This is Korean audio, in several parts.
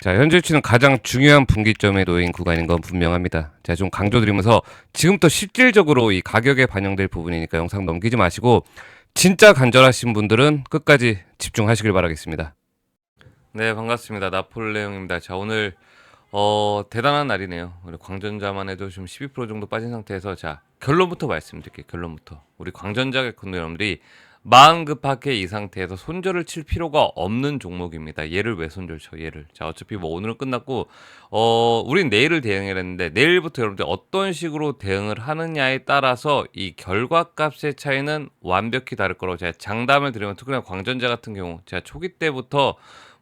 자, 현재 위치는 가장 중요한 분기점에 놓인 구간인 건 분명합니다. 제가 좀 강조드리면서 지금부터 실질적으로 이 가격에 반영될 부분이니까 영상 넘기지 마시고 진짜 간절하신 분들은 끝까지 집중하시길 바라겠습니다. 네, 반갑습니다. 나폴레옹입니다. 자, 오늘 대단한 날이네요. 우리 광전자만 해도 좀 12% 정도 빠진 상태에서 자, 결론부터 말씀드릴게요. 결론부터. 우리 광전자 개콘 여러분들이 마음 급하게 이 상태에서 손절을 칠 필요가 없는 종목입니다. 얘를 왜 손절 쳐? 얘를. 자, 어차피 뭐 오늘은 끝났고 우린 내일을 대응을 했는데 내일부터 여러분들 어떤 식으로 대응을 하느냐에 따라서 이 결과값의 차이는 완벽히 다를 거라고 제가 장담을 드리면 특히나 광전자 같은 경우 제가 초기 때부터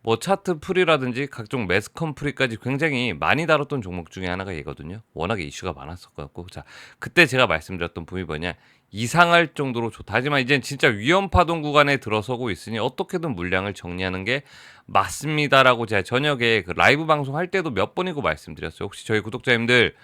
뭐 차트 풀이라든지 각종 매스컴 풀이까지 굉장히 많이 다뤘던 종목 중에 하나가 얘거든요. 워낙에 이슈가 많았었고 자, 그때 제가 말씀드렸던 부분이 뭐냐, 이상할 정도로 좋다. 하지만 이젠 진짜 위험 파동 구간에 들어서고 있으니 어떻게든 물량을 정리하는 게 맞습니다라고 제가 저녁에 그 라이브 방송 할 때도 몇 번이고 말씀드렸어요. 혹시 저희 구독자님들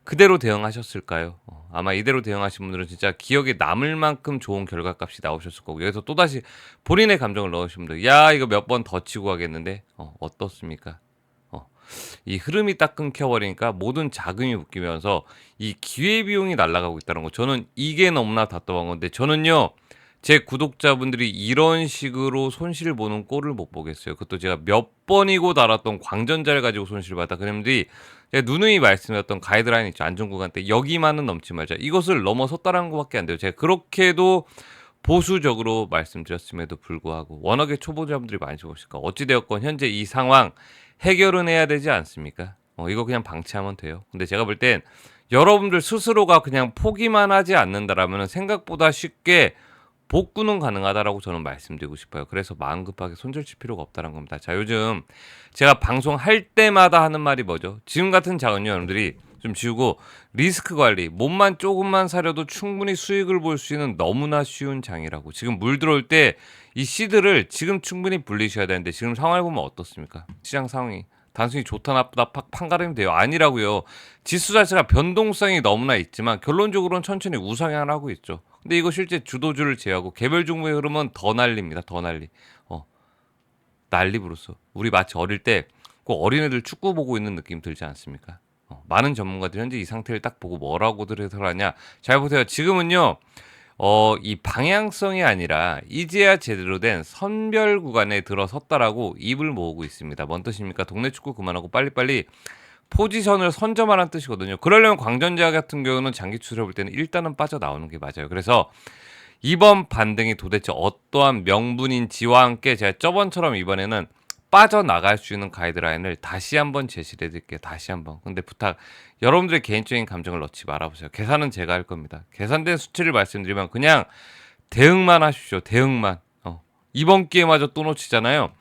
그대로 대응하셨을까요? 아마 이대로 대응하신 분들은 진짜 기억에 남을 만큼 좋은 결과값이 나오셨을 거고, 여기서 또다시 본인의 감정을 넣으신 분들, 야 이거 몇 번 더 치고 가겠는데 어떻습니까? 이 흐름이 딱 끊겨버리니까 모든 자금이 묶이면서 이 기회비용이 날아가고 있다는 거, 저는 이게 너무나 답답한 건데, 저는요 제 구독자분들이 이런 식으로 손실을 보는 꼴을 못 보겠어요. 그것도 제가 몇 번이고 달았던 광전자를 가지고 손실을 받았다. 그랬는데 제가 누누이 말씀드렸던 가이드라인 있죠. 안전구간 때 여기만은 넘지 말자. 이것을 넘어섰다는 것밖에 안 돼요. 제가 그렇게도 보수적으로 말씀드렸음에도 불구하고 워낙에 초보자분들이 많이 죽으니까 어찌되었건 현재 이 상황 해결은 해야 되지 않습니까? 이거 그냥 방치하면 돼요. 근데 제가 볼 땐 여러분들 스스로가 그냥 포기만 하지 않는다라면 생각보다 쉽게 복구는 가능하다라고 저는 말씀드리고 싶어요. 그래서 마음 급하게 손절칠 필요가 없다는 겁니다. 자, 요즘 제가 방송할 때마다 하는 말이 뭐죠? 지금 같은 자금요 여러분들이 좀 지우고 리스크 관리, 몸만 조금만 사려도 충분히 수익을 볼 수 있는 너무나 쉬운 장이라고. 지금 물 들어올 때 이 씨들을 지금 충분히 불리셔야 되는데 지금 상황을 보면 어떻습니까? 시장 상황이 단순히 좋다 나쁘다 판가름이 돼요. 아니라고요. 지수 자체가 변동성이 너무나 있지만 결론적으로는 천천히 우상향을 하고 있죠. 근데 이거 실제 주도주를 제외하고 개별 종목의 흐름은 더 난리입니다. 더 난리. 난리 부르스. 우리 마치 어릴 때 꼭 어린애들 축구 보고 있는 느낌 들지 않습니까? 많은 전문가들이 현재 이 상태를 딱 보고 뭐라고들 하냐. 잘 보세요. 지금은요. 이 방향성이 아니라 이제야 제대로 된 선별 구간에 들어섰다라고 입을 모으고 있습니다. 뭔 뜻입니까? 동네 축구 그만하고 빨리빨리 포지션을 선점하라는 뜻이거든요. 그러려면 광전자 같은 경우는 장기 추세를 볼 때는 일단은 빠져나오는 게 맞아요. 그래서 이번 반등이 도대체 어떠한 명분인지와 함께 제가 저번처럼 이번에는 빠져나갈 수 있는 가이드라인을 다시 한번 제시를 해드릴게요. 다시 한번. 근데 부탁, 여러분들의 개인적인 감정을 넣지 말아보세요. 계산은 제가 할 겁니다. 계산된 수치를 말씀드리면 그냥 대응만 하십시오. 대응만. 이번 기회마저 또 놓치잖아요.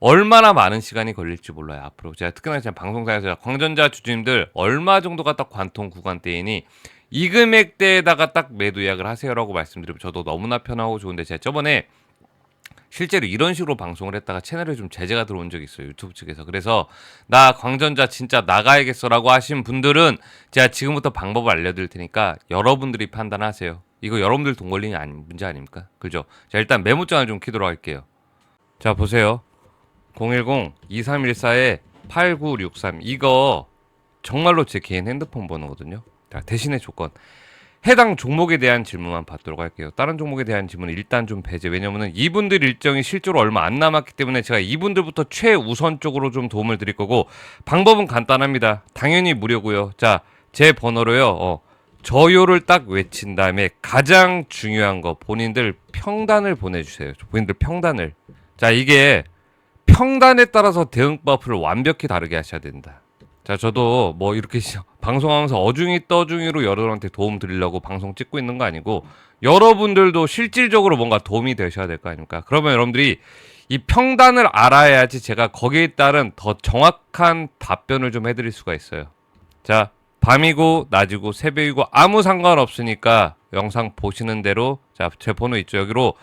얼마나 많은 시간이 걸릴지 몰라요. 앞으로 제가 특히나 제가 방송사에서 광전자 주주님들 얼마 정도가 딱 관통 구간대이니 이 금액대에다가 딱 매도 예약을 하세요라고 말씀드리면 저도 너무나 편하고 좋은데, 제가 저번에 실제로 이런 식으로 방송을 했다가 채널에 좀 제재가 들어온 적이 있어요. 유튜브 측에서. 그래서 나 광전자 진짜 나가야겠어라고 하신 분들은 제가 지금부터 방법을 알려드릴 테니까 여러분들이 판단하세요. 이거 여러분들 돈 걸리는 문제 아닙니까? 그죠? 자, 일단 메모장을 좀 키도록 할게요. 자, 보세요. 010-2314-8963 이거 정말로 제 개인 핸드폰 번호거든요. 자, 대신에 조건, 해당 종목에 대한 질문만 받도록 할게요. 다른 종목에 대한 질문은 일단 좀 배제. 왜냐면은 이분들 일정이 실제로 얼마 안 남았기 때문에 제가 이분들부터 최우선적으로 좀 도움을 드릴 거고, 방법은 간단합니다. 당연히 무료고요. 자, 제 번호로요. 저요를 딱 외친 다음에 가장 중요한 거, 본인들 평단을 보내주세요. 본인들 평단을. 자, 이게 평단에 따라서 대응법을 완벽히 다르게 하셔야 된다. 자, 저도 뭐 이렇게 방송하면서 어중이 떠중이로 여러분한테 도움 드리려고 방송 찍고 있는 거 아니고, 여러분들도 실질적으로 뭔가 도움이 되셔야 될 거 아닙니까? 그러면 여러분들이 이 평단을 알아야지 제가 거기에 따른 더 정확한 답변을 좀 해드릴 수가 있어요. 자, 밤이고 낮이고 새벽이고 아무 상관없으니까 영상 보시는 대로, 자, 제 번호 있죠? 여기로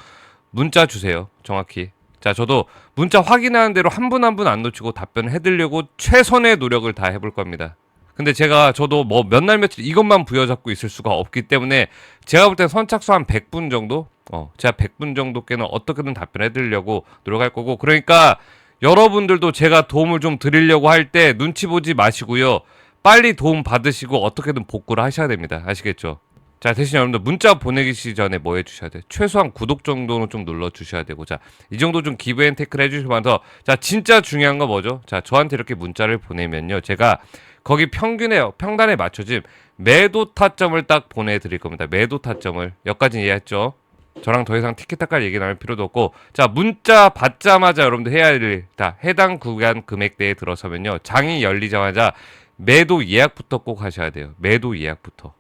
문자 주세요. 정확히. 자, 저도 문자 확인하는 대로 한 분 한 분 안 놓치고 답변을 해드리려고 최선의 노력을 다 해볼 겁니다. 근데 저도 뭐 몇 날 며칠 이것만 부여잡고 있을 수가 없기 때문에 제가 볼 때 선착순 한 100분 정도? 제가 100분 정도께는 어떻게든 답변해 드리려고 노력할 거고, 그러니까 여러분들도 제가 도움을 좀 드리려고 할 때 눈치 보지 마시고요. 빨리 도움 받으시고 어떻게든 복구를 하셔야 됩니다. 아시겠죠? 자, 대신 여러분들 문자 보내기 전에 뭐 해주셔야 돼? 최소한 구독 정도는 좀 눌러주셔야 되고, 자, 이 정도 좀 기브앤테이크를 해주시면서, 자, 진짜 중요한 거 뭐죠? 자, 저한테 이렇게 문자를 보내면요, 제가 거기 평단에 맞춰진 매도 타점을 딱 보내드릴 겁니다. 매도 타점을. 여기까지 이해했죠? 저랑 더 이상 티키타카 얘기 나눌 필요도 없고, 자, 문자 받자마자 여러분들 해야 할 일, 다 해당 구간 금액대에 들어서면요, 장이 열리자마자 매도 예약부터 꼭 하셔야 돼요. 매도 예약부터.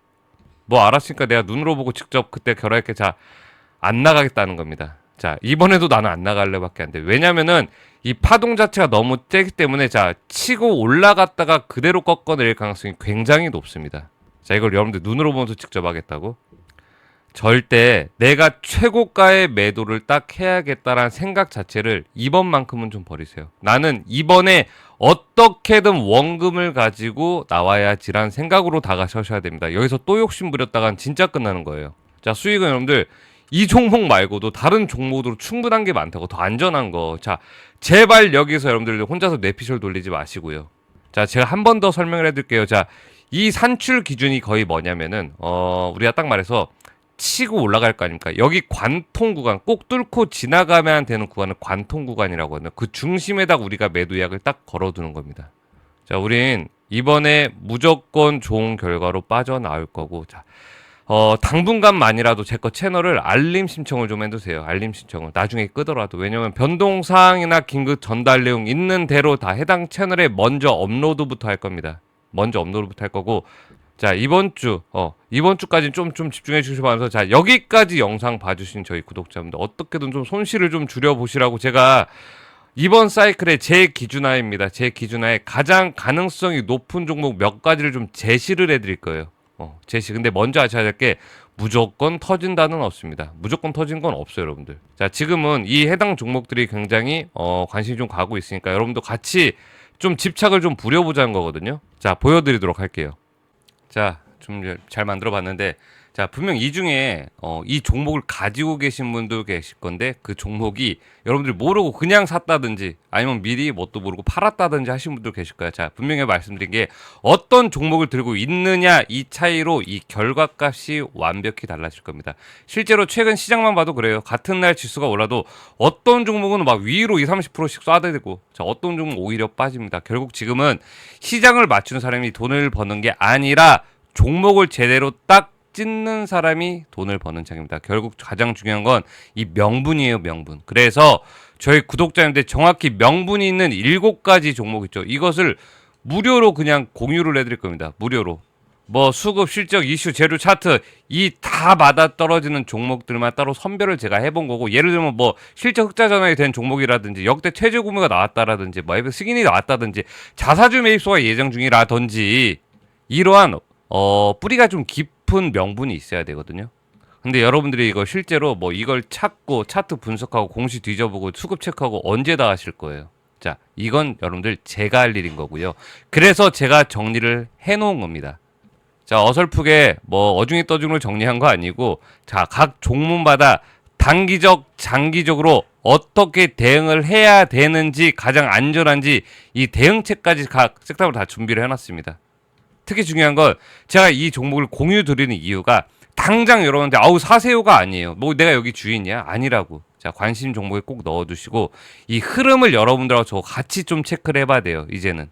뭐 알았으니까 내가 눈으로 보고 직접 그때 결혼할게. 자, 안 나가겠다는 겁니다. 자, 이번에도 나는 안 나갈래밖에 안 돼. 왜냐면은 이 파동 자체가 너무 세기 때문에, 자, 치고 올라갔다가 그대로 꺾어내릴 가능성이 굉장히 높습니다. 자, 이걸 여러분들 눈으로 보면서 직접 하겠다고? 절대 내가 최고가의 매도를 딱 해야겠다라는 생각 자체를 이번만큼은 좀 버리세요. 나는 이번에 어떻게든 원금을 가지고 나와야지란 생각으로 다가서셔야 됩니다. 여기서 또 욕심 부렸다간 진짜 끝나는 거예요. 자, 수익은 여러분들 이 종목 말고도 다른 종목으로 충분한 게 많다고, 더 안전한 거. 자, 제발 여기서 여러분들 혼자서 뇌피셜 돌리지 마시고요. 자, 제가 한 번 더 설명을 해드릴게요. 자, 이 산출 기준이 거의 뭐냐면은 우리가 딱 말해서 치고 올라갈 거 아닙니까? 여기 관통 구간, 꼭 뚫고 지나가면 되는 구간을 관통 구간이라고 하는, 그 중심에다가 우리가 매도 약을 딱 걸어두는 겁니다. 자, 우린 이번에 무조건 좋은 결과로 빠져나올 거고, 자, 당분간만이라도 제 거 채널을 알림 신청을 좀 해두세요. 알림 신청을. 나중에 끄더라도. 왜냐면 변동사항이나 긴급 전달 내용 있는 대로 다 해당 채널에 먼저 업로드부터 할 겁니다. 먼저 업로드부터 할 거고, 자, 이번 주까지 좀 집중해 주시면서, 자, 여기까지 영상 봐주신 저희 구독자분들 어떻게든 좀 손실을 좀 줄여보시라고 제가 이번 사이클의 제 기준하에입니다. 제 기준하에 가장 가능성이 높은 종목 몇 가지를 좀 제시를 해드릴 거예요. 제시. 근데 먼저 아셔야 될 게 무조건 터진다는 없습니다. 무조건 터진 건 없어요, 여러분들. 자, 지금은 이 해당 종목들이 굉장히 관심이 좀 가고 있으니까 여러분도 같이 좀 집착을 좀 부려보자는 거거든요. 자, 보여드리도록 할게요. 자, 좀 잘 만들어 봤는데, 자, 분명 이 중에 이 종목을 가지고 계신 분도 계실 건데, 그 종목이 여러분들이 모르고 그냥 샀다든지 아니면 미리 뭣도 모르고 팔았다든지 하신 분도 계실 거예요. 자, 분명히 말씀드린 게 어떤 종목을 들고 있느냐, 이 차이로 이 결과값이 완벽히 달라질 겁니다. 실제로 최근 시장만 봐도 그래요. 같은 날 지수가 올라도 어떤 종목은 막 위로 20, 30%씩 쏴대고, 자, 어떤 종목은 오히려 빠집니다. 결국 지금은 시장을 맞추는 사람이 돈을 버는 게 아니라 종목을 제대로 딱 찢는 사람이 돈을 버는 장입니다. 결국 가장 중요한 건 이 명분이에요, 명분. 그래서 저희 구독자님들 정확히 명분이 있는 7가지 종목 있죠. 이것을 무료로 그냥 공유를 해드릴 겁니다. 무료로. 뭐 수급, 실적, 이슈, 재료, 차트 이 다 맞아 떨어지는 종목들만 따로 선별을 제가 해본 거고, 예를 들면 뭐 실적 흑자 전환이 된 종목이라든지 역대 최저 구매가 나왔다라든지 뭐 승인이 나왔다든지 자사주 매입소가 예정 중이라든지 이러한 뿌리가 좀 깊은 명분이 있어야 되거든요. 근데 여러분들이 이거 실제로 뭐 이걸 찾고 차트 분석하고 공시 뒤져보고 수급 체크하고 언제 다 하실 거예요. 자, 이건 여러분들 제가 할 일인 거고요. 그래서 제가 정리를 해놓은 겁니다. 자, 어설프게 뭐 어중이 떠중을 정리한 거 아니고, 자, 각 종목마다 단기적, 장기적으로 어떻게 대응을 해야 되는지, 가장 안전한지 이 대응책까지 각 섹터로 다 준비를 해놨습니다. 특히 중요한 건 제가 이 종목을 공유 드리는 이유가 당장 여러분한테 아우 사세요가 아니에요. 뭐 내가 여기 주인이야? 아니라고. 자, 관심 종목에 꼭 넣어두시고 이 흐름을 여러분들하고 저 같이 좀 체크를 해봐야 돼요. 이제는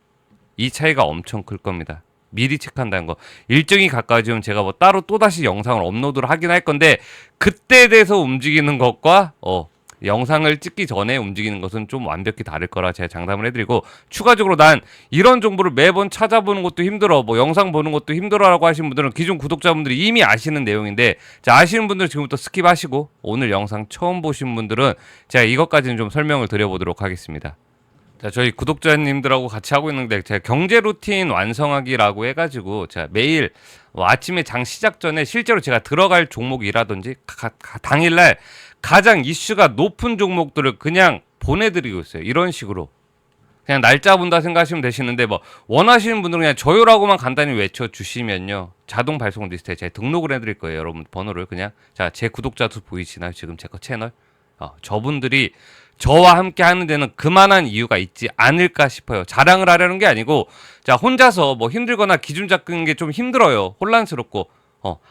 이 차이가 엄청 클 겁니다. 미리 체크한다는 거. 일정이 가까워지면 제가 뭐 따로 또다시 영상을 업로드를 하긴 할 건데, 그때에 대해서 움직이는 것과 영상을 찍기 전에 움직이는 것은 좀 완벽히 다를 거라 제가 장담을 해드리고, 추가적으로 난 이런 정보를 매번 찾아보는 것도 힘들어, 뭐 영상 보는 것도 힘들어라고 하시는 분들은 기존 구독자분들이 이미 아시는 내용인데, 자, 아시는 분들은 지금부터 스킵하시고 오늘 영상 처음 보신 분들은 제가 이것까지는 좀 설명을 드려보도록 하겠습니다. 자, 저희 구독자님들하고 같이 하고 있는데, 제가 경제 루틴 완성하기라고 해가지고 제가 매일 아침에 장 시작 전에 실제로 제가 들어갈 종목이라든지 당일날 가장 이슈가 높은 종목들을 그냥 보내드리고 있어요. 이런 식으로 그냥 날짜 본다 생각하시면 되시는데, 뭐 원하시는 분들은 그냥 저요라고만 간단히 외쳐주시면요, 자동 발송 리스트에 제가 등록을 해드릴 거예요. 여러분 번호를 그냥, 자, 제 구독자 수 보이시나요? 지금 제 거 채널 저분들이 저와 함께 하는 데는 그만한 이유가 있지 않을까 싶어요. 자랑을 하려는 게 아니고, 자, 혼자서 뭐 힘들거나 기준 잡는 게 좀 힘들어요. 혼란스럽고,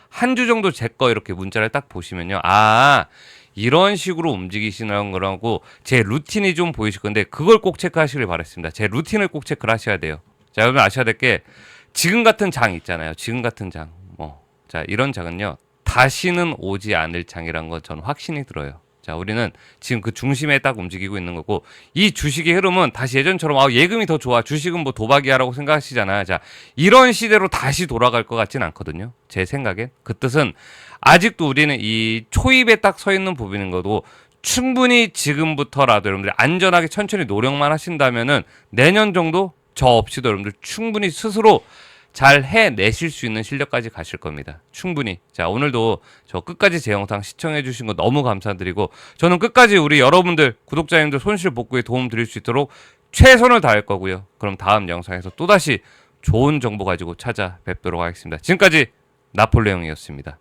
한 주 정도 제 거 이렇게 문자를 딱 보시면요. 아, 이런 식으로 움직이시는 거라고 제 루틴이 좀 보이실 건데, 그걸 꼭 체크하시길 바랐습니다. 제 루틴을 꼭 체크를 하셔야 돼요. 자, 여러분 아셔야 될 게, 지금 같은 장 있잖아요. 지금 같은 장. 자, 이런 장은요, 다시는 오지 않을 장이란 건 저는 확신이 들어요. 자, 우리는 지금 그 중심에 딱 움직이고 있는 거고, 이 주식의 흐름은 다시 예전처럼 예금이 더 좋아, 주식은 뭐 도박이야라고 생각하시잖아요. 자, 이런 시대로 다시 돌아갈 것 같진 않거든요. 제 생각엔. 그 뜻은 아직도 우리는 이 초입에 딱 서 있는 부분인 거고, 충분히 지금부터라도 여러분들이 안전하게 천천히 노력만 하신다면은 내년 정도 저 없이도 여러분들 충분히 스스로 잘 해내실 수 있는 실력까지 가실 겁니다. 충분히. 자, 오늘도 저 끝까지 제 영상 시청해 주신 거 너무 감사드리고, 저는 끝까지 우리 여러분들 구독자님들 손실 복구에 도움 드릴 수 있도록 최선을 다할 거고요. 그럼 다음 영상에서 또다시 좋은 정보 가지고 찾아뵙도록 하겠습니다. 지금까지 나폴레옹이었습니다.